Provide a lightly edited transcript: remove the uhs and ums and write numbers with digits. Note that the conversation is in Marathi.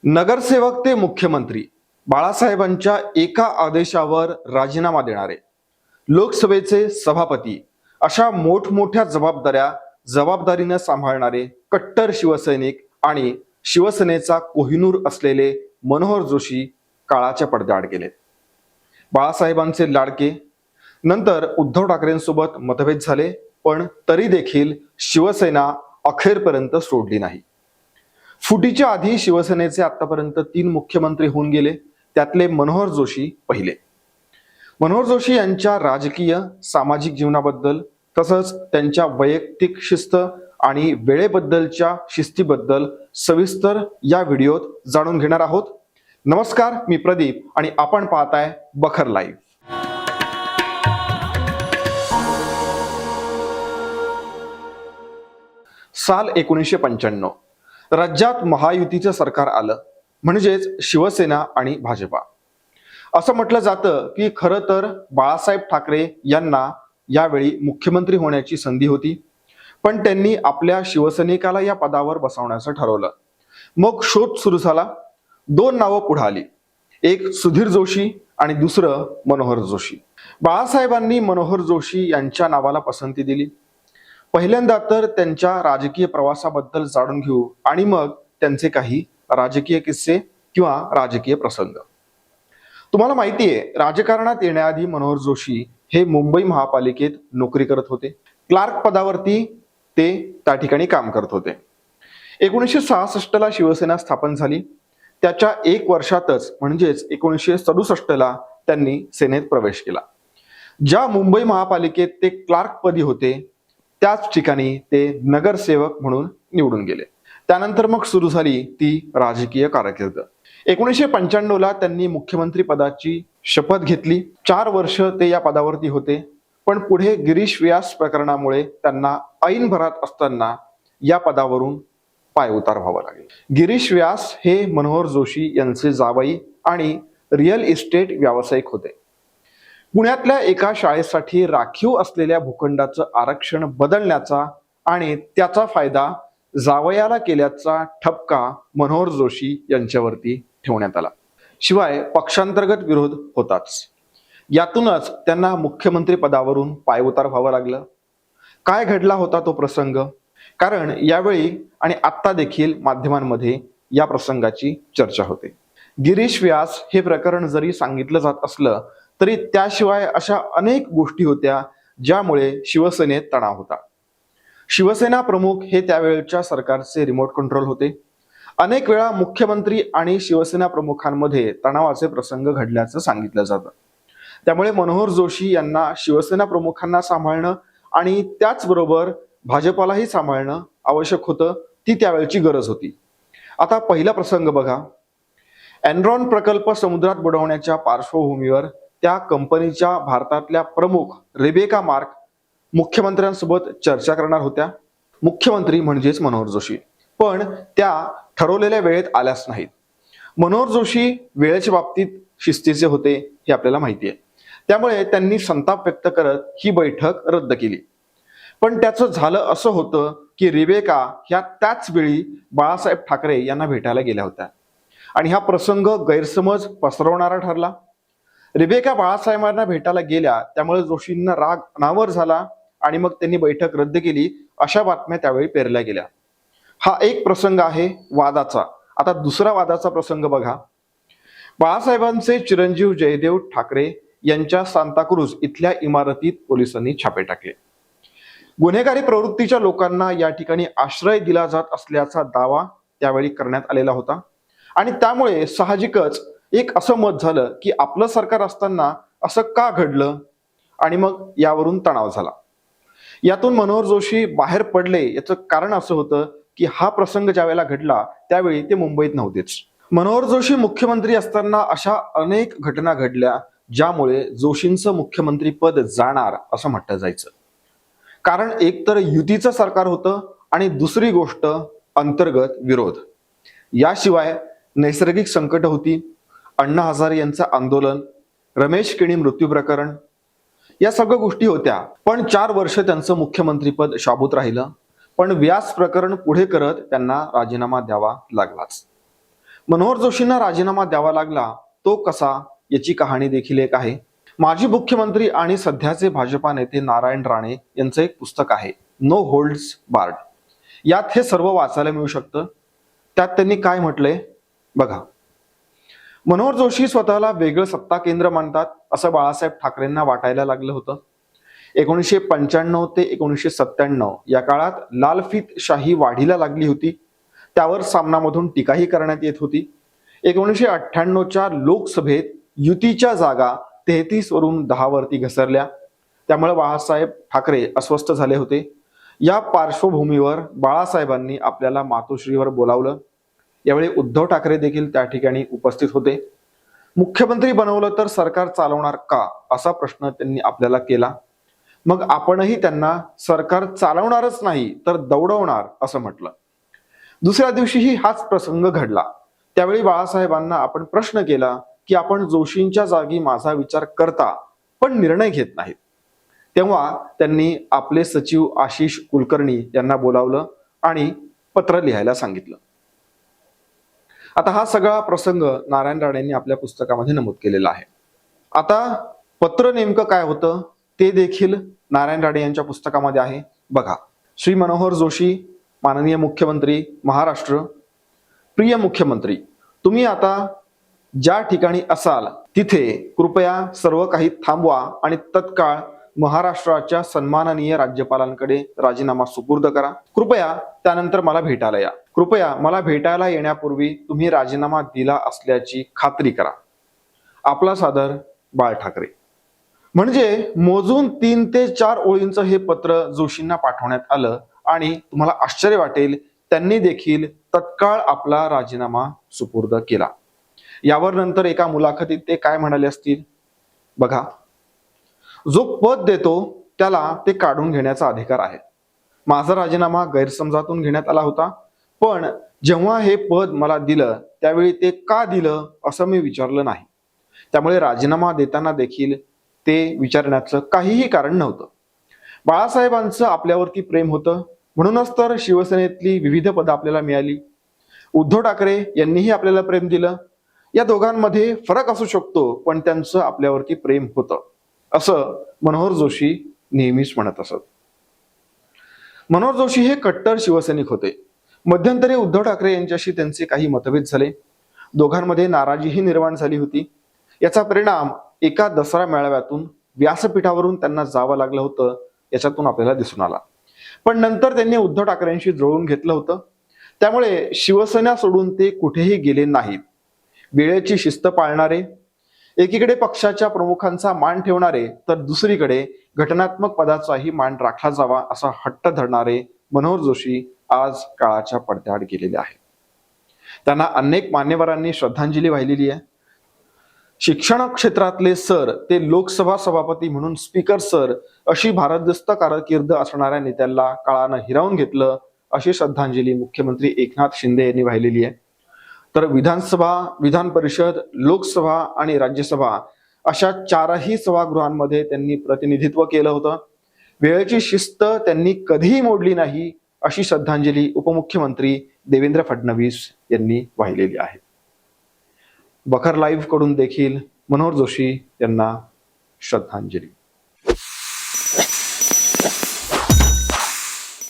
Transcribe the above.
नगरसेवक ते मुख्यमंत्री बाळासाहेबांच्या एका आदेशावर राजीनामा देणारे, लोकसभेचे सभापती अशा मोठमोठ्या जबाबदारीने सांभाळणारे कट्टर शिवसैनिक आणि शिवसेनेचा कोहिनूर असलेले मनोहर जोशी काळाच्या पडद्याआड गेले. बाळासाहेबांचे लाडके. नंतर उद्धव ठाकरेंसोबत मतभेद झाले, पण तरी देखील शिवसेना अखेरपर्यंत सोडली नाही. फुटीच्या आधी शिवसेनेचे आतापर्यंत 3 मुख्यमंत्री होऊन गेले, त्यातले मनोहर जोशी पहिले. मनोहर जोशी यांच्या राजकीय सामाजिक जीवनाबद्दल तसंच त्यांच्या वैयक्तिक शिस्त आणि वेळेबद्दलच्या शिस्तीबद्दल सविस्तर या व्हिडिओत जाणून घेणार आहोत. नमस्कार, मी प्रदीप आणि आपण पाहताय बखर लाईव्ह. साल 1995 राज्यात महायुतीचं सरकार आलं, म्हणजेच शिवसेना आणि भाजपा. असं म्हटलं जातं की खरं तर बाळासाहेब ठाकरे यांना यावेळी मुख्यमंत्री होण्याची संधी होती, पण त्यांनी आपल्या शिवसैनिकाला या पदावर बसवण्याचं ठरवलं. मग शोध सुरू झाला. 2 नावं पुढे आली, एक सुधीर जोशी आणि दुसरं मनोहर जोशी. बाळासाहेबांनी मनोहर जोशी यांच्या नावाला पसंती दिली. पहिल्यांदा तर त्यांच्या राजकीय प्रवासाबद्दल जाणून घेऊ आणि मग त्यांचे काही राजकीय किस्से किंवा राजकीय प्रसंग. तुम्हाला माहिती आहे, राजकारणात येण्याआधी मनोहर जोशी हे मुंबई महापालिकेत नोकरी करत होते. क्लार्क पदावरती ते त्या ठिकाणी काम करत होते. 1966 ला शिवसेना स्थापन झाली. त्याच्या 1 वर्षातच म्हणजेच 1967 ला त्यांनी सेनेत प्रवेश केला. ज्या मुंबई महापालिकेत ते क्लार्क पदी होते त्याच ठिकाणी ते नगरसेवक म्हणून निवडून गेले. त्यानंतर मग सुरू झाली ती राजकीय कारकीर्द. 1995 ला त्यांनी मुख्यमंत्री पदाची शपथ घेतली. 4 वर्ष ते या पदावरती होते, पण पुढे गिरीश व्यास प्रकरणामुळे त्यांना ऐन भरात असताना या पदावरून पायउतार व्हावा लागेल. गिरीश व्यास हे मनोहर जोशी यांचे जावई आणि रिअल इस्टेट व्यावसायिक होते. पुण्यातल्या एका शाळेसाठी राखीव असलेल्या भूखंडाचं आरक्षण बदलण्याचा आणि त्याचा फायदा जावयाला केल्याचा ठपका मनोहर जोशी यांच्यावरती ठेवण्यात आला. शिवाय पक्षांतर्गत विरोध होताच. यातूनच त्यांना मुख्यमंत्री पदावरून पायउतार व्हावं लागलं. काय घडला होता तो प्रसंग? कारण यावेळी आणि आत्ता देखील माध्यमांमध्ये या प्रसंगाची चर्चा होते. गिरीश व्यास हे प्रकरण जरी सांगितलं जात असलं तरी त्याशिवाय अशा अनेक गोष्टी होत्या ज्यामुळे शिवसेनेत तणाव होता. शिवसेना प्रमुख हे त्यावेळच्या सरकारचे रिमोट कंट्रोल होते. अनेक वेळा मुख्यमंत्री आणि शिवसेना प्रमुखांमध्ये तणावाचे प्रसंग घडल्याचं सांगितलं जातं. त्यामुळे मनोहर जोशी यांना शिवसेना प्रमुखांना सांभाळणं आणि त्याचबरोबर भाजपालाही सांभाळणं आवश्यक होतं. ती त्यावेळची गरज होती. आता पहिला प्रसंग बघा. एनरॉन प्रकल्प समुद्रात बुडवण्याच्या पार्श्वभूमीवर त्या कंपनीच्या भारतातल्या प्रमुख रेबेका मार्क मुख्यमंत्र्यांसोबत चर्चा करणार होत्या. मुख्यमंत्री म्हणजेच मनोहर जोशी, पण त्या ठरवलेल्या वेळेत आल्याच नाहीत. मनोहर जोशी वेळेच्या बाबतीत शिस्तीचे होते हे आपल्याला माहिती आहे. त्यामुळे त्यांनी संताप व्यक्त करत ही बैठक रद्द केली. पण त्याचं झालं असं होतं की रेबेका ह्या त्याच वेळी बाळासाहेब ठाकरे यांना भेटायला गेल्या होत्या आणि हा प्रसंग गैरसमज पसरवणारा ठरला. रेबेका बाळासाहेबांना भेटायला गेल्या, त्यामुळे जोशींना राग अनावर झाला आणि मग त्यांनी बैठक रद्द केली, अशा बातम्या त्यावेळी पेरल्या गेल्या. हा एक प्रसंग आहे वादाचा. आता दुसरा वादाचा प्रसंग बघा. बाळासाहेबांचे चिरंजीव जयदेव ठाकरे यांच्या सांताक्रूज इथल्या इमारतीत पोलिसांनी छापे टाकले. गुन्हेगारी प्रवृत्तीच्या लोकांना या ठिकाणी आश्रय दिला जात असल्याचा दावा त्यावेळी करण्यात आलेला होता आणि त्यामुळे साहजिकच एक असं मत झालं की आपलं सरकार असताना असं का घडलं, आणि मग यावरून तणाव झाला. यातून मनोहर जोशी बाहेर पडले. याचं कारण असं होतं की हा प्रसंग ज्यावेळेला घडला त्यावेळी ते मुंबईत नव्हतेच. मनोहर जोशी मुख्यमंत्री असताना अशा अनेक घटना घडल्या ज्यामुळे जोशींचं मुख्यमंत्री पद जाणार असं म्हटलं जायचं. कारण एक तर युतीचं सरकार होतं आणि दुसरी गोष्ट अंतर्गत विरोध. याशिवाय नैसर्गिक संकट होती, अण्णा हजारे यांचं आंदोलन, रमेश किणी मृत्यू प्रकरण, या सगळ्या गोष्टी होत्या. पण 4 वर्ष त्यांचं मुख्यमंत्रीपद शाबूत राहिलं. पण व्यास प्रकरण पुढे करत त्यांना राजीनामा द्यावा लागलाच. मनोहर जोशींना राजीनामा द्यावा लागला तो कसा, याची कहाणी देखील एक आहे. माजी मुख्यमंत्री आणि सध्याचे भाजपा नेते नारायण राणे यांचं एक पुस्तक आहे, नो होल्ड्स बार्ड. यात हे सर्व वाचायला मिळू शकतं. त्यात त्यांनी काय म्हटलंय बघा. मनोहर जोशी स्वतःला वेगळं सत्ता केंद्र मानतात असं बाळासाहेब ठाकरेंना वाटायला लागलं होतं. 1995 ते 1997 या काळात लालफित शाही वाढीला लागली होती. त्यावर सामनामधून टीकाही करण्यात येत होती. 1998च्या लोकसभेत युतीच्या जागा 33 वरून 10 वरती घसरल्या. त्यामुळे बाळासाहेब ठाकरे अस्वस्थ झाले होते. या पार्श्वभूमीवर बाळासाहेबांनी आपल्याला मातोश्रीवर बोलावलं. यावेळी उद्धव ठाकरे देखील त्या ठिकाणी उपस्थित होते. मुख्यमंत्री बनवलं तर सरकार चालवणार का, असा प्रश्न त्यांनी आपल्याला केला. मग आपणही त्यांना सरकार चालवणारच नाही तर दौडवणार असं म्हटलं. दुसऱ्या दिवशीही हाच प्रसंग घडला. त्यावेळी बाळासाहेबांना आपण प्रश्न केला की आपण जोशींच्या जागी माझा विचार करता पण निर्णय घेत नाहीत. तेव्हा त्यांनी आपले सचिव आशिष कुलकर्णी यांना बोलावलं आणि पत्र लिहायला सांगितलं. आता हा सगळा प्रसंग नारायण राणेंनी आपल्या पुस्तकामध्ये नमूद केलेला आहे. आता पत्र नेमकं काय होतं ते देखील नारायण राणे यांच्या पुस्तकामध्ये आहे. बघा. श्री मनोहर जोशी, माननीय मुख्यमंत्री महाराष्ट्र. प्रिय मुख्यमंत्री, तुम्ही आता ज्या ठिकाणी असाल तिथे कृपया सर्व काही थांबवा आणि तत्काळ महाराष्ट्राच्या सन्माननीय राज्यपालांकडे राजीनामा सुपूर्द करा. कृपया त्यानंतर मला भेटायला या. कृपया मला भेटायला येण्यापूर्वी तुम्ही राजीनामा दिला असल्याची खात्री करा. आपला सादर बाळ ठाकरे. म्हणजे मोजून 3 ते 4 ओळींचं हे पत्र जोशींना पाठवण्यात आलं आणि तुम्हाला आश्चर्य वाटेल, त्यांनी देखील तत्काळ आपला राजीनामा सुपूर्द केला. यावर नंतर एका मुलाखतीत ते काय म्हणाले असतील बघा. जो पद देतो त्याला ते काढून घेण्याचा अधिकार आहे. माझा राजीनामा गैरसमजातून घेण्यात आला होता, पण जेव्हा हे पद मला दिलं त्यावेळी ते का दिलं असं मी विचारलं नाही. त्यामुळे राजीनामा देताना देखील ते विचारण्याचं काहीही कारण नव्हतं. बाळासाहेबांचं आपल्यावरती प्रेम होतं, म्हणूनच तर शिवसेनेतली विविध पदं आपल्याला मिळाली. उद्धव ठाकरे यांनीही आपल्याला प्रेम दिलं. या दोघांमध्ये फरक असू शकतो, पण त्यांचं आपल्यावरती प्रेम होतं, असं मनोहर जोशी नेहमीच म्हणत असत. मनोहर जोशी हे कट्टर शिवसैनिक होते. मध्यंतरी उद्धव ठाकरे यांच्याशी त्यांचे काही मतभेद झाले. दोघांमध्ये नाराजीही निर्माण झाली होती. याचा परिणाम एका दसरा मेळाव्यातून व्यासपीठावरून त्यांना जावं लागलं होतं, याच्यातून आपल्याला दिसून आला. पण नंतर त्यांनी उद्धव ठाकरेंशी जुळवून घेतलं होतं. त्यामुळे शिवसेना सोडून ते कुठेही गेले नाहीत. वेळेची शिस्त पाळणारे, एकीकडे पक्षाच्या प्रमुखांचा मान ठेवणारे तर दुसरीकडे घटनात्मक पदाचाही मान राखला जावा असा हट्ट धरणारे मनोहर जोशी आज काळाच्या पडद्याआड गेलेले आहेत. त्यांना अनेक मान्यवरांनी श्रद्धांजली वाहिलेली आहे. शिक्षण क्षेत्रातले सर ते लोकसभा सभापती म्हणून स्पीकर सर अशी भारदस्त कारकीर्द असणाऱ्या नेत्याला काळानं हिरावून घेतलं, अशी श्रद्धांजली मुख्यमंत्री एकनाथ शिंदे यांनी वाहिलेली आहे. तर विधानसभा, विधान परिषद, लोकसभा आणि राज्यसभा अशा 4ही सभागृहांमध्ये त्यांनी प्रतिनिधित्व केलं होतं. वेळेची शिस्त त्यांनी कधीही मोडली नाही, अशी श्रद्धांजली उपमुख्यमंत्री देवेंद्र फडणवीस यांनी वाहिलेली आहे. बखर लाईव्ह कडून देखील मनोहर जोशी यांना श्रद्धांजली.